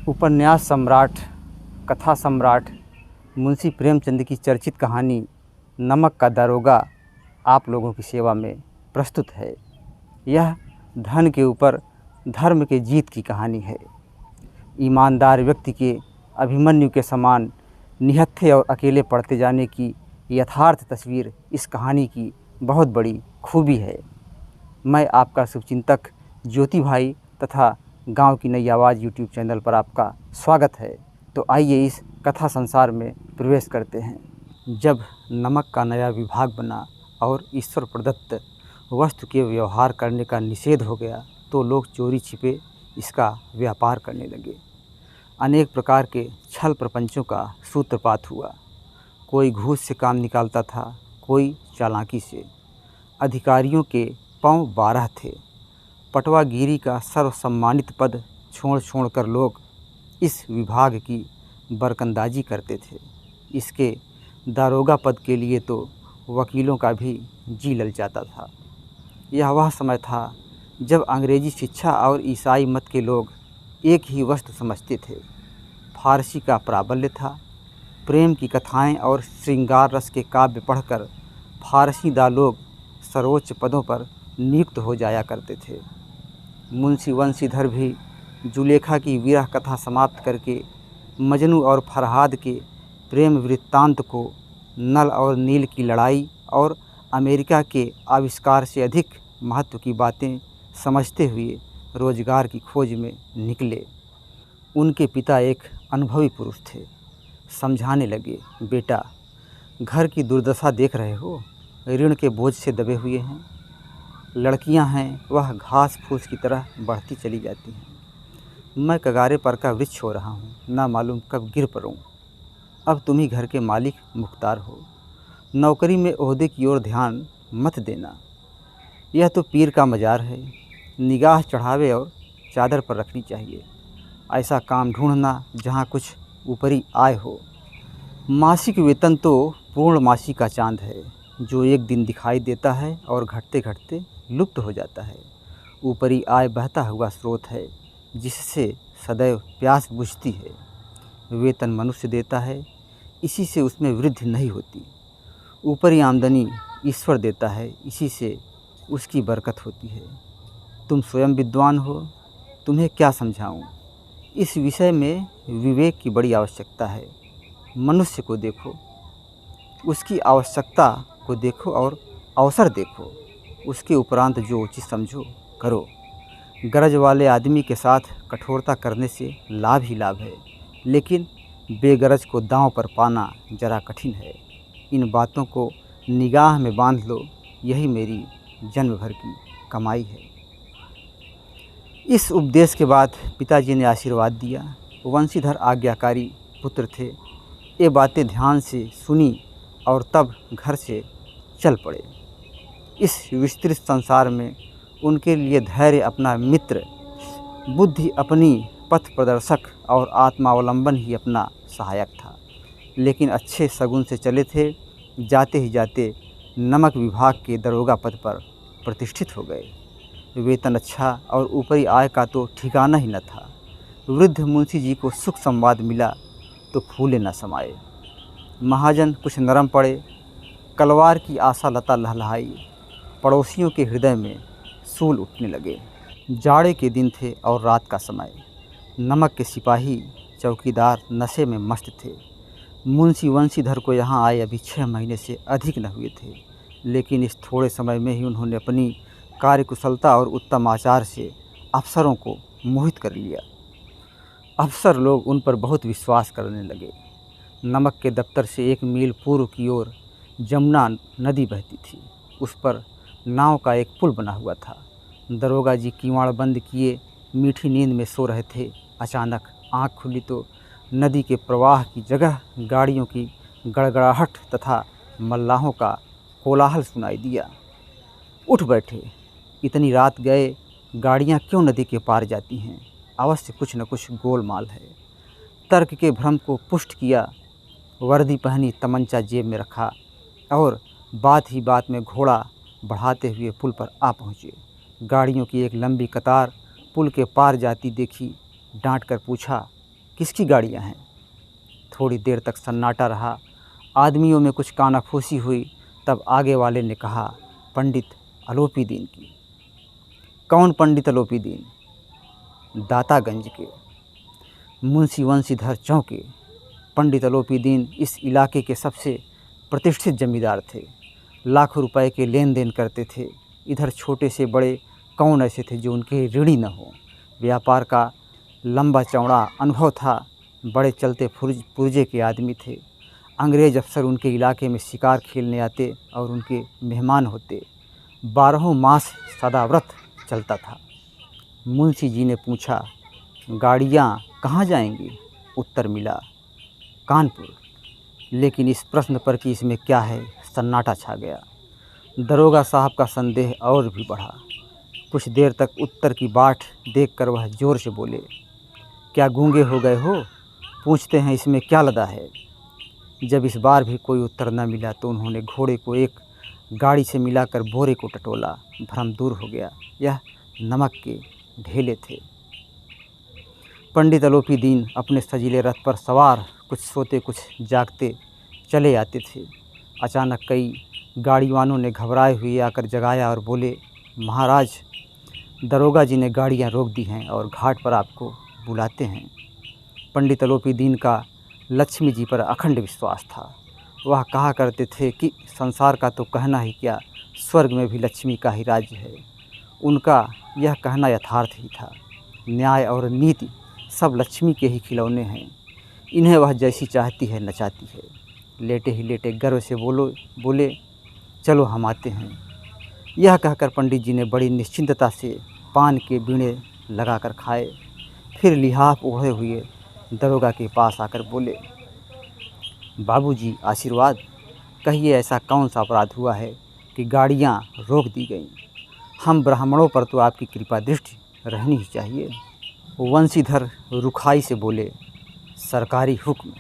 उपन्यास सम्राट, कथा सम्राट मुंशी प्रेमचंद की चर्चित कहानी नमक का दारोगा आप लोगों की सेवा में प्रस्तुत है। यह धन के ऊपर धर्म के जीत की कहानी है। ईमानदार व्यक्ति के अभिमन्यु के समान निहत्थे और अकेले पड़ते जाने की यथार्थ तस्वीर इस कहानी की बहुत बड़ी खूबी है। मैं आपका शुभचिंतक ज्योति भाई तथा गांव की नई आवाज़ यूट्यूब चैनल पर आपका स्वागत है। तो आइए इस कथा संसार में प्रवेश करते हैं। जब नमक का नया विभाग बना और ईश्वर प्रदत्त वस्तु के व्यवहार करने का निषेध हो गया तो लोग चोरी छिपे इसका व्यापार करने लगे। अनेक प्रकार के छल प्रपंचों का सूत्रपात हुआ। कोई घूस से काम निकालता था, कोई चालाकी से। अधिकारियों के पांव 12 थे। पटवागिरी का सर्वसम्मानित पद छोड़ कर लोग इस विभाग की बरकंदाजी करते थे। इसके दारोगा पद के लिए तो वकीलों का भी जी ललचाता था। यह वह समय था जब अंग्रेजी शिक्षा और ईसाई मत के लोग एक ही वस्तु समझते थे। फारसी का प्राबल्य था। प्रेम की कथाएं और श्रृंगार रस के काव्य पढ़कर फारसीदा लोग सर्वोच्च पदों पर नियुक्त हो जाया करते थे। मुंशी वंशीधर भी जुलेखा की विरह कथा समाप्त करके मजनू और फरहाद के प्रेम वृत्तांत को, नल और नील की लड़ाई और अमेरिका के आविष्कार से अधिक महत्व की बातें समझते हुए रोजगार की खोज में निकले। उनके पिता एक अनुभवी पुरुष थे। समझाने लगे, बेटा, घर की दुर्दशा देख रहे हो, ऋण के बोझ से दबे हुए हैं। लड़कियां हैं, वह घास फूस की तरह बढ़ती चली जाती हैं। मैं कगारे पर का वृक्ष हो रहा हूँ, ना मालूम कब गिर पड़ूँ। अब तुम ही घर के मालिक मुख्तार हो। नौकरी में ओहदे की ओर ध्यान मत देना। यह तो पीर का मज़ार है। निगाह चढ़ावे और चादर पर रखनी चाहिए। ऐसा काम ढूंढना जहाँ कुछ ऊपरी आय हो। मासिक वेतन तो पूर्णमासी का चांद है, जो एक दिन दिखाई देता है और घटते घटते लुप्त हो जाता है। ऊपरी आय बहता हुआ स्रोत है, जिससे सदैव प्यास बुझती है। वेतन मनुष्य देता है, इसी से उसमें वृद्धि नहीं होती। ऊपरी आमदनी ईश्वर देता है, इसी से उसकी बरकत होती है। तुम स्वयं विद्वान हो, तुम्हें क्या समझाऊं। इस विषय में विवेक की बड़ी आवश्यकता है। मनुष्य को देखो, उसकी आवश्यकता को देखो और अवसर देखो। उसके उपरांत जो उचित समझो करो। गरज वाले आदमी के साथ कठोरता करने से लाभ ही लाभ है, लेकिन बेगरज को दांव पर पाना जरा कठिन है। इन बातों को निगाह में बांध लो, यही मेरी जन्म भर की कमाई है। इस उपदेश के बाद पिताजी ने आशीर्वाद दिया। वंशीधर आज्ञाकारी पुत्र थे। ये बातें ध्यान से सुनी और तब घर से चल पड़े। इस विस्तृत संसार में उनके लिए धैर्य अपना मित्र, बुद्धि अपनी पथ प्रदर्शक और आत्मावलंबन ही अपना सहायक था। लेकिन अच्छे शगुन से चले थे। जाते ही जाते नमक विभाग के दरोगा पद पर प्रतिष्ठित हो गए। वेतन अच्छा और ऊपरी आय का तो ठिकाना ही न था। वृद्ध मुंशी जी को सुख संवाद मिला तो फूले न समाये। महाजन कुछ नरम पड़े। कलवार की आशा लता लहलहाई। पड़ोसियों के हृदय में सूल उठने लगे। जाड़े के दिन थे और रात का समय। नमक के सिपाही चौकीदार नशे में मस्त थे। मुंशी वंशीधर को यहाँ आए अभी 6 महीने से अधिक न हुए थे, लेकिन इस थोड़े समय में ही उन्होंने अपनी कार्यकुशलता और उत्तम आचार से अफसरों को मोहित कर लिया। अफसर लोग उन पर बहुत विश्वास करने लगे। नमक के दफ्तर से 1 मील पूर्व की ओर जमुना नदी बहती थी। उस पर नाव का एक पुल बना हुआ था। दरोगा जी किवाड़ बंद किए मीठी नींद में सो रहे थे। अचानक आँख खुली तो नदी के प्रवाह की जगह गाड़ियों की गड़गड़ाहट तथा मल्लाहों का कोलाहल सुनाई दिया। उठ बैठे। इतनी रात गए, गाड़ियाँ क्यों नदी के पार जाती हैं? अवश्य कुछ न कुछ गोलमाल है। तर्क के भ्रम को पुष्ट किया। वर्दी पहनी, तमंचा जेब में रखा और बात ही बात में घोड़ा बढ़ाते हुए पुल पर आ पहुँचे। गाड़ियों की एक लंबी कतार पुल के पार जाती देखी। डांट कर पूछा, किसकी गाड़ियाँ हैं? थोड़ी देर तक सन्नाटा रहा। आदमियों में कुछ कानाफूसी हुई। तब आगे वाले ने कहा, पंडित अलोपी दीन की। कौन पंडित अलोपी दीन? दातागंज के मुंशी वंशीधर चौके। पंडित अलोपी दीन इस इलाके के सबसे प्रतिष्ठित जमींदार थे। लाखों रुपए के लेन देन करते थे। इधर छोटे से बड़े कौन ऐसे थे जो उनके ऋणी न हो। व्यापार का लंबा चौड़ा अनुभव था। बड़े चलते पुर्जे के आदमी थे। अंग्रेज़ अफसर उनके इलाके में शिकार खेलने आते और उनके मेहमान होते। 12 मास सदाव्रत चलता था। मुंशी जी ने पूछा, गाड़ियाँ कहाँ जाएंगी? उत्तर मिला, कानपुर। लेकिन इस प्रश्न पर कि इसमें क्या है, सन्नाटा छा गया। दरोगा साहब का संदेह और भी बढ़ा। कुछ देर तक उत्तर की बाट देखकर वह जोर से बोले, क्या गूंगे हो गए हो? पूछते हैं इसमें क्या लदा है। जब इस बार भी कोई उत्तर न मिला तो उन्होंने घोड़े को एक गाड़ी से मिलाकर बोरे को टटोला। भ्रम दूर हो गया। यह नमक के ढेले थे। पंडित अलोपी दीन अपने सजीले रथ पर सवार, कुछ सोते कुछ जागते चले आते थे। अचानक कई गाड़ीवानों ने घबराए हुए आकर जगाया और बोले, महाराज, दरोगा जी ने गाड़ियाँ रोक दी हैं और घाट पर आपको बुलाते हैं। पंडित अलोपी दीन का लक्ष्मी जी पर अखंड विश्वास था। वह कहा करते थे कि संसार का तो कहना ही क्या, स्वर्ग में भी लक्ष्मी का ही राज्य है। उनका यह कहना यथार्थ ही था। न्याय और नीति सब लक्ष्मी के ही खिलौने हैं। इन्हें वह जैसी चाहती है नचाती है। लेटे ही लेटे गर्व से बोले, चलो हम आते हैं। यह कहकर पंडित जी ने बड़ी निश्चिंतता से पान के बीड़े लगाकर खाए। फिर लिहाफ ओढ़े हुए दरोगा के पास आकर बोले, बाबूजी आशीर्वाद, कहिए ऐसा कौन सा अपराध हुआ है कि गाड़ियाँ रोक दी गईं? हम ब्राह्मणों पर तो आपकी कृपा दृष्टि रहनी ही चाहिए। वंशीधर रुखाई से बोले, सरकारी हुक्म।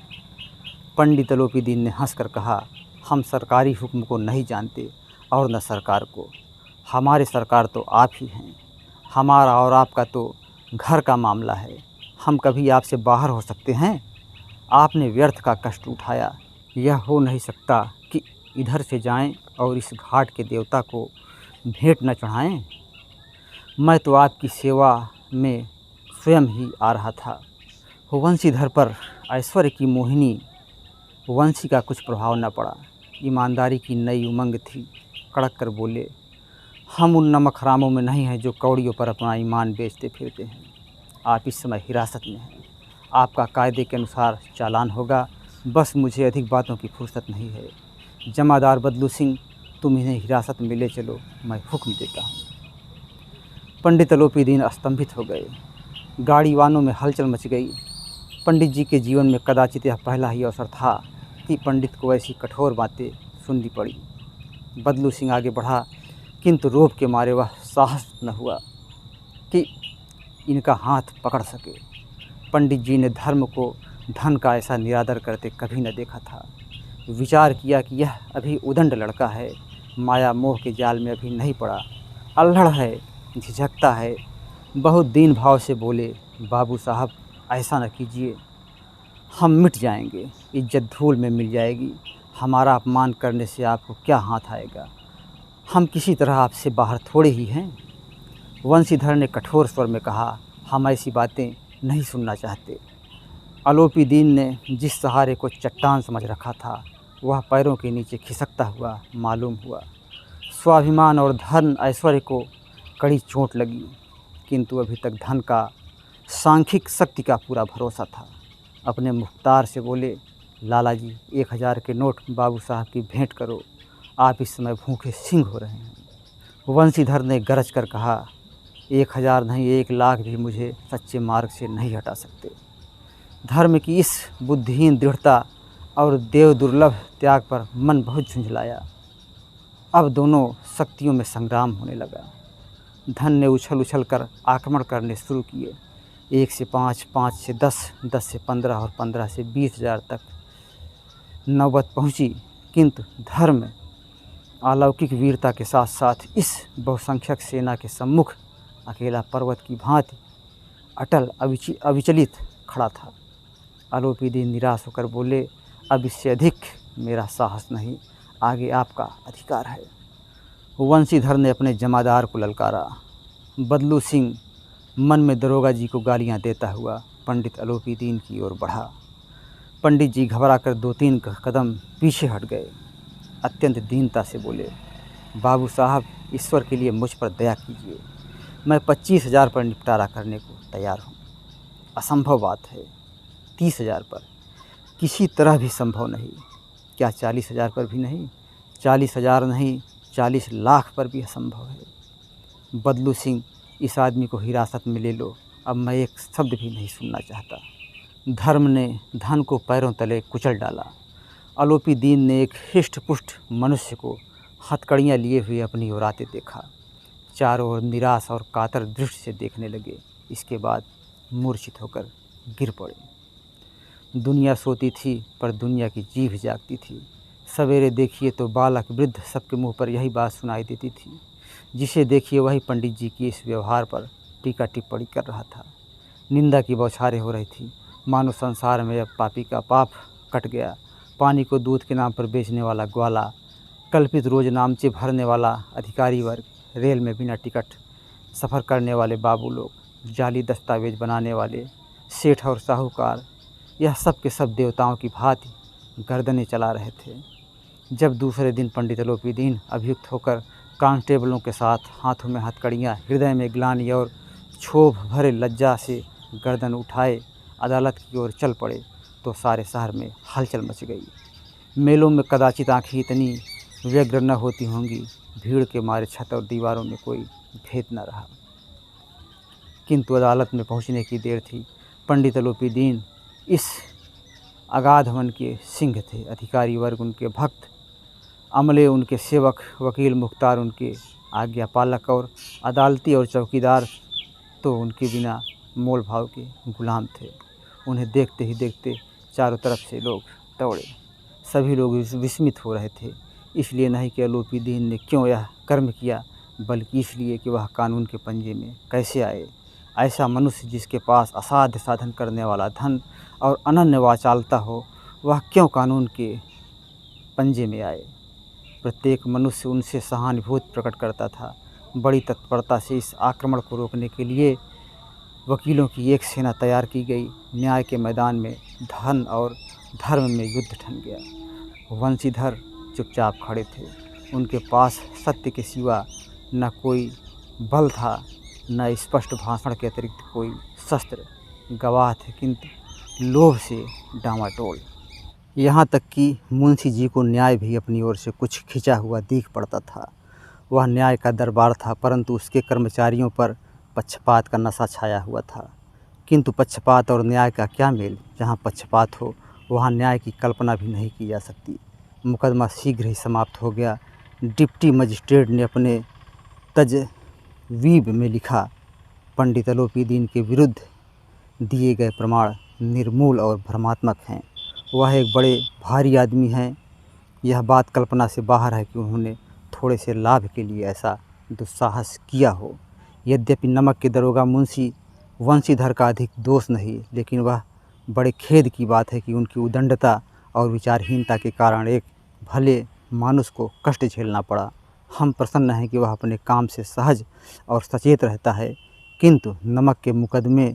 पंडित अलोपी दीन ने हंसकर कहा, हम सरकारी हुक्म को नहीं जानते और न सरकार को। हमारे सरकार तो आप ही हैं। हमारा और आपका तो घर का मामला है। हम कभी आपसे बाहर हो सकते हैं? आपने व्यर्थ का कष्ट उठाया। यह हो नहीं सकता कि इधर से जाएं और इस घाट के देवता को भेंट न चढ़ाएं। मैं तो आपकी सेवा में स्वयं ही आ रहा था। वंशीधर पर ऐश्वर्य की मोहिनी वंशी का कुछ प्रभाव न पड़ा। ईमानदारी की नई उमंग थी। कड़क कर बोले, हम उन नमक हरामों में नहीं हैं जो कौड़ियों पर अपना ईमान बेचते फिरते हैं। आप इस समय हिरासत में हैं। आपका कायदे के अनुसार चालान होगा। बस मुझे अधिक बातों की फुर्सत नहीं है। जमादार बदलू सिंह, तुम इन्हें हिरासत में ले चलो, मैं हुक्म देता हूँ। पंडित अलोपी दीन स्तंभित हो गए। गाड़ीवानों में हलचल मच गई। पंडित जी के जीवन में कदाचित यह पहला ही अवसर था कि पंडित को ऐसी कठोर बातें सुननी पड़ी। बदलू सिंह आगे बढ़ा, किंतु रोब के मारे वह साहस न हुआ कि इनका हाथ पकड़ सके। पंडित जी ने धर्म को धन का ऐसा निरादर करते कभी न देखा था। विचार किया कि यह अभी उदंड लड़का है, माया मोह के जाल में अभी नहीं पड़ा, अल्हड़ है, झिझकता है। बहुत दीन भाव से बोले, बाबू साहब ऐसा न कीजिए, हम मिट जाएंगे, इज्जत धूल में मिल जाएगी। हमारा अपमान करने से आपको क्या हाथ आएगा? हम किसी तरह आपसे बाहर थोड़े ही हैं। वंशीधर ने कठोर स्वर में कहा, हम ऐसी बातें नहीं सुनना चाहते। अलोपी दीन ने जिस सहारे को चट्टान समझ रखा था वह पैरों के नीचे खिसकता हुआ मालूम हुआ। स्वाभिमान और धन ऐश्वर्य को कड़ी चोट लगी, किंतु अभी तक धन का सांख्यिक शक्ति का पूरा भरोसा था। अपने मुख्तार से बोले, लाला जी 1000 के नोट बाबू साहब की भेंट करो, आप इस समय भूखे सिंह हो रहे हैं। वंशीधर ने गरज कर कहा, 1000 नहीं 1 लाख भी मुझे सच्चे मार्ग से नहीं हटा सकते। धर्म की इस बुद्धिहीन दृढ़ता और देव दुर्लभ त्याग पर मन बहुत झुंझलाया। अब दोनों शक्तियों में संग्राम होने लगा। धन ने उछल उछल कर आक्रमण करने शुरू किए। 1 से 5, 5 से 10, 10 से 15 और 15 से 20,000 तक नौबत पहुंची, किंतु धर्म अलौकिक वीरता के साथ साथ इस बहुसंख्यक सेना के सम्मुख अकेला पर्वत की भांति अटल अविचलित खड़ा था। आलोपी दीन निराश होकर बोले, अब इससे अधिक मेरा साहस नहीं, आगे आपका अधिकार है। वंशीधर ने अपने जमादार को ललकारा। बदलू सिंह मन में दरोगा जी को गालियां देता हुआ पंडित आलोपी दीन की ओर बढ़ा। पंडित जी घबराकर 2-3 कदम पीछे हट गए। अत्यंत दीनता से बोले, बाबू साहब, ईश्वर के लिए मुझ पर दया कीजिए, मैं 25,000 पर निपटारा करने को तैयार हूँ। असंभव बात है, 30,000 पर किसी तरह भी संभव नहीं। क्या 40,000 पर भी नहीं? 40,000 नहीं, 40 लाख पर भी असंभव है। बदलू सिंह, इस आदमी को हिरासत में ले लो, अब मैं एक शब्द भी नहीं सुनना चाहता। धर्म ने धन को पैरों तले कुचल डाला। आलोपी दीन ने एक हिष्ट पुष्ट मनुष्य को हथकड़ियाँ लिए हुए अपनी ओर आते देखा। चारों ओर निराश और कातर दृष्टि से देखने लगे। इसके बाद मूर्छित होकर गिर पड़े। दुनिया सोती थी पर दुनिया की जीभ जागती थी। सवेरे देखिए तो बालक वृद्ध सबके मुंह पर यही बात सुनाई देती थी। जिसे देखिए वही पंडित जी की इस व्यवहार पर टीका टिप्पणी कर रहा था। निंदा की बौछारें हो रही थी, मानो संसार में अब पापी का पाप कट गया। पानी को दूध के नाम पर बेचने वाला ग्वाला, कल्पित रोज नामचे भरने वाला अधिकारी वर्ग, रेल में बिना टिकट सफ़र करने वाले बाबू लोग, जाली दस्तावेज बनाने वाले सेठ और साहूकार, यह सब के सब देवताओं की भांति गर्दनें चला रहे थे। जब दूसरे दिन पंडित आलोपी दीन अभियुक्त होकर कांस्टेबलों के साथ हाथों में हथकड़ियाँ, हृदय में ग्लानि और क्षोभ भरे लज्जा से गर्दन उठाए अदालत की ओर चल पड़े तो सारे शहर में हलचल मच गई। मेलों में कदाचित आँखें इतनी व्यग्र न होती होंगी, भीड़ के मारे छत और दीवारों में कोई भेद न रहा। किंतु अदालत में पहुंचने की देर थी। पंडित आलोपी दीन इस अगाध वन के सिंह थे। अधिकारी वर्ग उनके भक्त, अमले उनके सेवक, वकील मुख्तार उनके आज्ञा पालक और अदालती और चौकीदार तो उनके बिना मोल भाव के गुलाम थे। उन्हें देखते ही देखते चारों तरफ से लोग दौड़े। सभी लोग विस्मित हो रहे थे, इसलिए नहीं कि आलोपी दीन ने क्यों यह कर्म किया, बल्कि इसलिए कि वह कानून के पंजे में कैसे आए। ऐसा मनुष्य जिसके पास असाध्य साधन करने वाला धन और अनन्य वाचालता हो, वह क्यों कानून के पंजे में आए। प्रत्येक मनुष्य उनसे सहानुभूति प्रकट करता था। बड़ी तत्परता से इस आक्रमण को रोकने के लिए वकीलों की एक सेना तैयार की गई। न्याय के मैदान में धन और धर्म में युद्ध ठन गया। वंशीधर चुपचाप खड़े थे। उनके पास सत्य के सिवा न कोई बल था, न स्पष्ट भाषण के अतिरिक्त कोई शस्त्र। गवाह थे किंतु लोभ से डामाडोल। यहाँ तक कि मुंशी जी को न्याय भी अपनी ओर से कुछ खिंचा हुआ दिख पड़ता था। वह न्याय का दरबार था, परंतु उसके कर्मचारियों पर पक्षपात का नशा छाया हुआ था। किंतु पक्षपात और न्याय का क्या मेल। जहाँ पक्षपात हो वहाँ न्याय की कल्पना भी नहीं की जा सकती। मुकदमा शीघ्र ही समाप्त हो गया। डिप्टी मजिस्ट्रेट ने अपने तजवीब में लिखा, पंडित आलोपी दीन के विरुद्ध दिए गए प्रमाण निर्मूल और भ्रमात्मक हैं। वह एक बड़े भारी आदमी हैं। यह बात कल्पना से बाहर है कि उन्होंने थोड़े से लाभ के लिए ऐसा दुस्साहस किया हो। यद्यपि नमक के दरोगा मुंशी वंशीधर का अधिक दोष नहीं, लेकिन वह बड़े खेद की बात है कि उनकी उदंडता और विचारहीनता के कारण एक भले मानुष को कष्ट झेलना पड़ा। हम प्रसन्न हैं कि वह अपने काम से सहज और सचेत रहता है, किंतु नमक के मुकदमे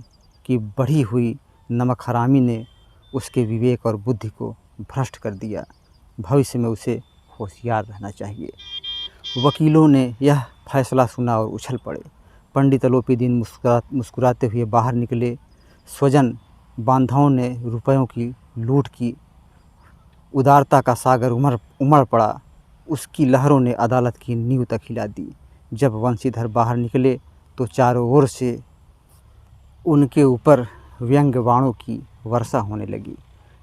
की बढ़ी हुई नमक हरामी ने उसके विवेक और बुद्धि को भ्रष्ट कर दिया। भविष्य में उसे होशियार रहना चाहिए। वकीलों ने यह फैसला सुना और उछल पड़े। पंडित आलोपी दीन मुस्कुराते हुए बाहर निकले। स्वजन बांधवों ने रुपयों की लूट की। उदारता का सागर उमड़ पड़ा। उसकी लहरों ने अदालत की नींव तक हिला दी। जब वंशीधर बाहर निकले तो चारों ओर से उनके ऊपर व्यंग्य बाणों की वर्षा होने लगी।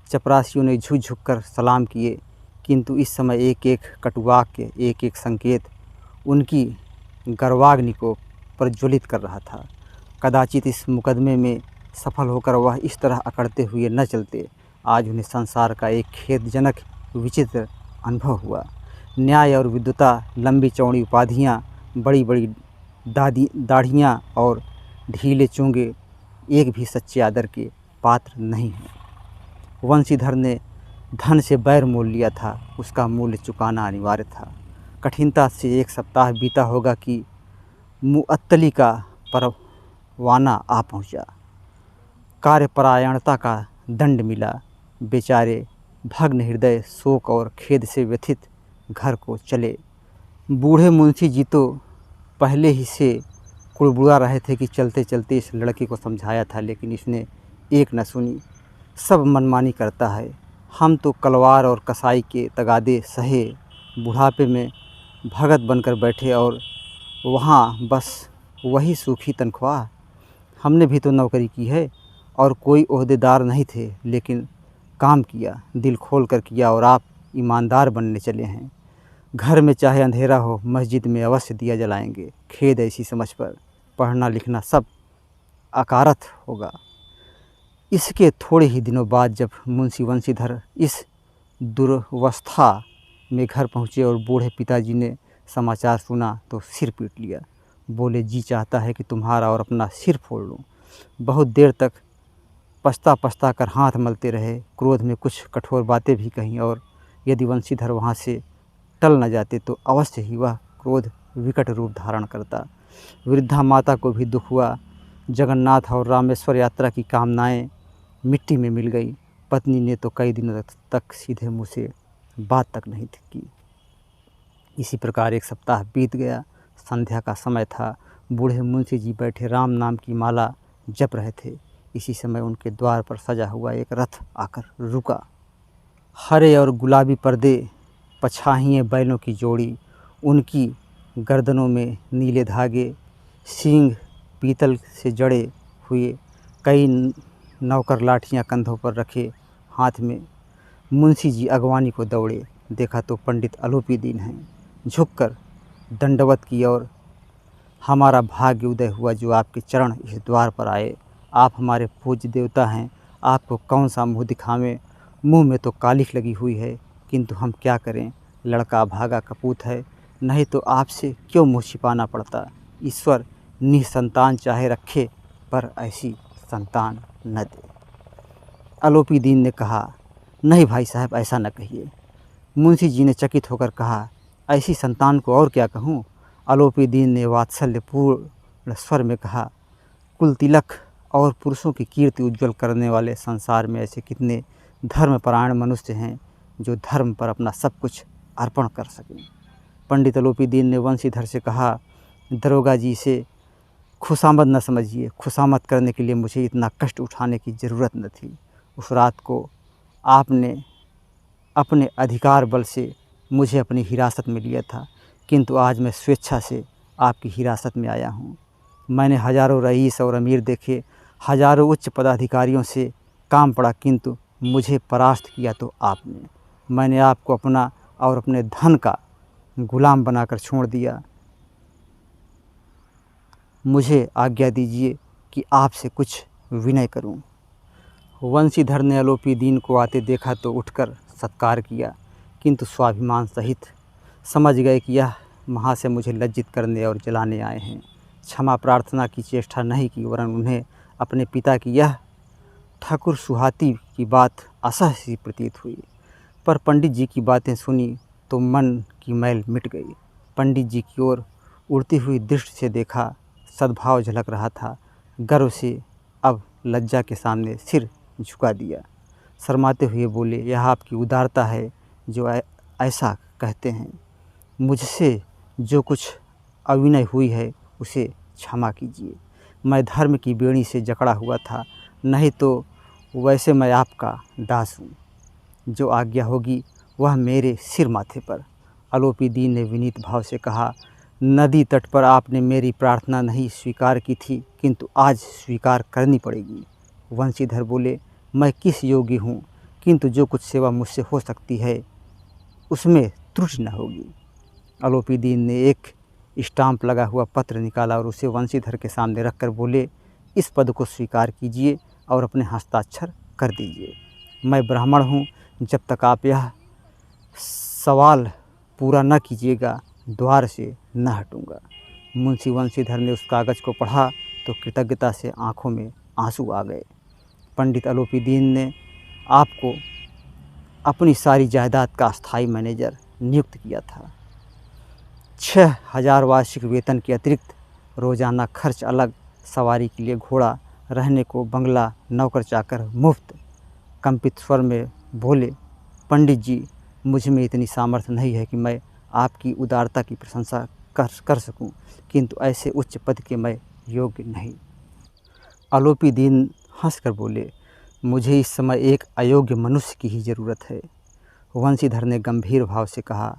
चपरासियों ने झुक झुक कर सलाम किए, किंतु इस समय एक एक कटुवाक्य, एक एक संकेत उनकी गर्वाग्नि को प्रज्वलित कर रहा था। कदाचित इस मुकदमे में सफल होकर वह इस तरह अकड़ते हुए न चलते। आज उन्हें संसार का एक खेदजनक विचित्र अनुभव हुआ। न्याय और विद्वता, लंबी चौड़ी उपाधियाँ, बड़ी बड़ी दाढ़ियाँ और ढीले चोंगे एक भी सच्चे आदर के पात्र नहीं हैं। वंशीधर ने धन से बैर मोल लिया था, उसका मूल्य चुकाना अनिवार्य था। कठिनता से 1 सप्ताह बीता होगा कि मुअत्तली का परवाना आ पहुंचा। कार्यपरायणता का दंड मिला। बेचारे भग्न हृदय, शोक और खेद से व्यथित घर को चले। बूढ़े मुंशी जी तो पहले ही से कुड़बुड़ा रहे थे कि चलते चलते इस लड़के को समझाया था, लेकिन इसने एक न सुनी। सब मनमानी करता है। हम तो कलवार और कसाई के तगादे सहे बुढ़ापे में भगत बनकर बैठे, और वहाँ बस वही सूखी तनख्वाह। हमने भी तो नौकरी की है और कोई ओहदेदार नहीं थे, लेकिन काम किया, दिल खोल कर किया, और आप ईमानदार बनने चले हैं। घर में चाहे अंधेरा हो, मस्जिद में अवश्य दिया जलाएंगे। खेद ऐसी समझ पर, पढ़ना लिखना सब अकारथ होगा। इसके थोड़े ही दिनों बाद जब मुंशी वंशीधर इस दुर्वस्था में घर पहुँचे और बूढ़े पिताजी ने समाचार सुना तो सिर पीट लिया। बोले, जी चाहता है कि तुम्हारा और अपना सिर फोड़ लूँ। बहुत देर तक पछता पछता कर हाथ मलते रहे। क्रोध में कुछ कठोर बातें भी कहीं, और यदि वंशीधर वहाँ से टल न जाते तो अवश्य ही वह क्रोध विकट रूप धारण करता। वृद्धा माता को भी दुख हुआ। जगन्नाथ और रामेश्वर यात्रा की कामनाएं मिट्टी में मिल गई। पत्नी ने तो कई दिनों तक सीधे मुँह से बात तक नहीं की। इसी प्रकार 1 सप्ताह बीत गया। संध्या का समय था। बूढ़े मुंशी जी बैठे राम नाम की माला जप रहे थे। इसी समय उनके द्वार पर सजा हुआ एक रथ आकर रुका। हरे और गुलाबी पर्दे, पछाहिए बैलों की जोड़ी, उनकी गर्दनों में नीले धागे, सींग पीतल से जड़े हुए, कई नौकर लाठियाँ कंधों पर रखे हाथ में। मुंशी जी अगवानी को दौड़े। देखा तो पंडित अलोपीदीन हैं। झुककर दंडवत की और हमारा भाग्य उदय हुआ जो आपके चरण इस द्वार पर आए। आप हमारे पूज्य देवता हैं, आपको कौन सा मुँह दिखावें। मुँह में तो कालिख लगी हुई है, किंतु हम क्या करें, लड़का भागा कपूत है, नहीं तो आपसे क्यों मुँह छिपाना पड़ता। ईश्वर निसंतान चाहे रखे, पर ऐसी संतान न दे। अलोपीदीन ने कहा, नहीं भाई साहब, ऐसा न कहिए। मुंशी जी ने चकित होकर कहा, ऐसी संतान को और क्या कहूँ। अलोपीदीन ने वात्सल्यपूर्ण स्वर में कहा, कुल तिलक और पुरुषों की कीर्ति उज्ज्वल करने वाले संसार में ऐसे कितने धर्मपरायण मनुष्य हैं जो धर्म पर अपना सब कुछ अर्पण कर सकें। पंडित अलोपीदीन ने वंशीधर से कहा, दरोगा जी से खुशामद न समझिए। खुशामद करने के लिए मुझे इतना कष्ट उठाने की ज़रूरत न थी। उस रात को आपने अपने अधिकार बल से मुझे अपनी हिरासत में लिया था, किंतु आज मैं स्वेच्छा से आपकी हिरासत में आया हूँ। मैंने हजारों रईस और अमीर देखे, हजारों उच्च पदाधिकारियों से काम पड़ा, किंतु मुझे परास्त किया तो आपने। मैंने आपको अपना और अपने धन का गुलाम बनाकर छोड़ दिया। मुझे आज्ञा दीजिए कि आपसे कुछ विनय करूं। वंशीधर ने अलोपीदीन को आते देखा तो उठकर सत्कार किया, किंतु स्वाभिमान सहित समझ गए कि यह वहाँ से मुझे लज्जित करने और जलाने आए हैं। क्षमा प्रार्थना की चेष्टा नहीं की, वरन उन्हें अपने पिता की यह ठाकुर सुहाती की बात असह्य सी प्रतीत हुई। पर पंडित जी की बातें सुनी तो मन की मैल मिट गई। पंडित जी की ओर उड़ती हुई दृष्टि से देखा, सद्भाव झलक रहा था। गर्व से अब लज्जा के सामने सिर झुका दिया। शर्माते हुए बोले, यह आपकी उदारता है जो ऐसा कहते हैं। मुझसे जो कुछ अविनय हुई है उसे क्षमा कीजिए। मैं धर्म की बेड़ी से जकड़ा हुआ था, नहीं तो वैसे मैं आपका दास हूँ। जो आज्ञा होगी वह मेरे सिर माथे पर। अलोपीदीन ने विनीत भाव से कहा, नदी तट पर आपने मेरी प्रार्थना नहीं स्वीकार की थी, किंतु आज स्वीकार करनी पड़ेगी। वंशीधर बोले, मैं किस योग्य हूँ, किंतु जो कुछ सेवा मुझसे हो सकती है उसमें त्रुटि न होगी। अलोपीदीन ने एक स्टाम्प लगा हुआ पत्र निकाला और उसे वंशीधर के सामने रखकर बोले, इस पद को स्वीकार कीजिए और अपने हस्ताक्षर कर दीजिए। मैं ब्राह्मण हूँ, जब तक आप यह सवाल पूरा न कीजिएगा द्वार से न हटूँगा। मुंशी वंशीधर ने उस कागज़ को पढ़ा तो कृतज्ञता से आंखों में आंसू आ गए। पंडित अलोपीदीन ने आपको अपनी सारी जायदाद का अस्थाई मैनेजर नियुक्त किया था। 6,000 वार्षिक वेतन के अतिरिक्त रोज़ाना खर्च अलग, सवारी के लिए घोड़ा, रहने को बंगला, नौकर चाकर मुफ्त। कंपित स्वर में बोले, पंडित जी, मुझ में इतनी सामर्थ्य नहीं है कि मैं आपकी उदारता की प्रशंसा कर सकूं, किंतु ऐसे उच्च पद के मैं योग्य नहीं। आलोपी दीन हंसकर बोले, मुझे इस समय एक अयोग्य मनुष्य की ही ज़रूरत है। वंशीधर ने गंभीर भाव से कहा,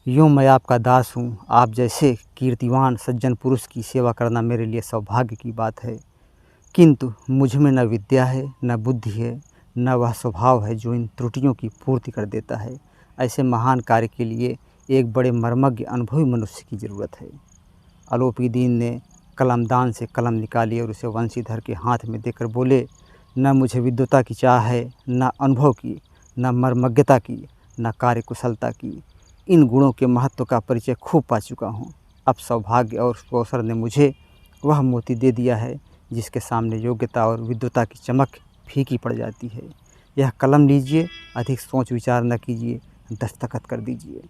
यूँ मैं आपका दास हूँ। आप जैसे कीर्तिवान सज्जन पुरुष की सेवा करना मेरे लिए सौभाग्य की बात है, किंतु मुझ में न विद्या है, न बुद्धि है, न वह स्वभाव है जो इन त्रुटियों की पूर्ति कर देता है। ऐसे महान कार्य के लिए एक बड़े मर्मज्ञ अनुभवी मनुष्य की ज़रूरत है। आलोपी दीन ने कलमदान से कलम निकाली और उसे वंशीधर के हाथ में देकर बोले, न मुझे विद्वता की चाह है, न अनुभव की, न मर्मज्ञता की, न कार्यकुशलता की। इन गुणों के महत्व का परिचय खूब पा चुका हूँ। अब सौभाग्य और अवसर ने मुझे वह मोती दे दिया है जिसके सामने योग्यता और विद्वता की चमक फीकी पड़ जाती है। यह कलम लीजिए, अधिक सोच विचार न कीजिए, दस्तखत कर दीजिए।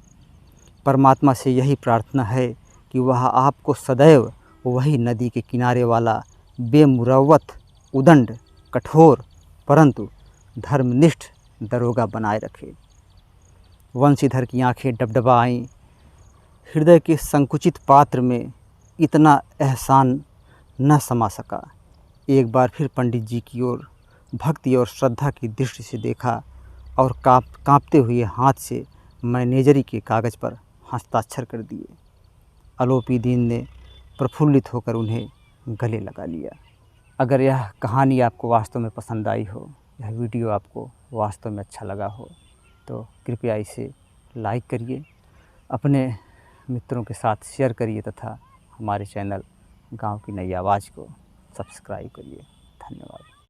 परमात्मा से यही प्रार्थना है कि वह आपको सदैव वही नदी के किनारे वाला बेमुरव्वत, उदंड, कठोर परंतु धर्मनिष्ठ दरोगा बनाए रखे। वंशीधर की आंखें डबडबा आईं। हृदय के संकुचित पात्र में इतना एहसान न समा सका। एक बार फिर पंडित जी की ओर भक्ति और श्रद्धा की दृष्टि से देखा और कांपते हुए हाथ से मैनेजरी के कागज़ पर हस्ताक्षर कर दिए। आलोपी दीन ने प्रफुल्लित होकर उन्हें गले लगा लिया। अगर यह कहानी आपको वास्तव में पसंद आई हो, यह वीडियो आपको वास्तव में अच्छा लगा हो, तो कृपया इसे लाइक करिए, अपने मित्रों के साथ शेयर करिए तथा हमारे चैनल गांव की नई आवाज़ को सब्सक्राइब करिए। धन्यवाद।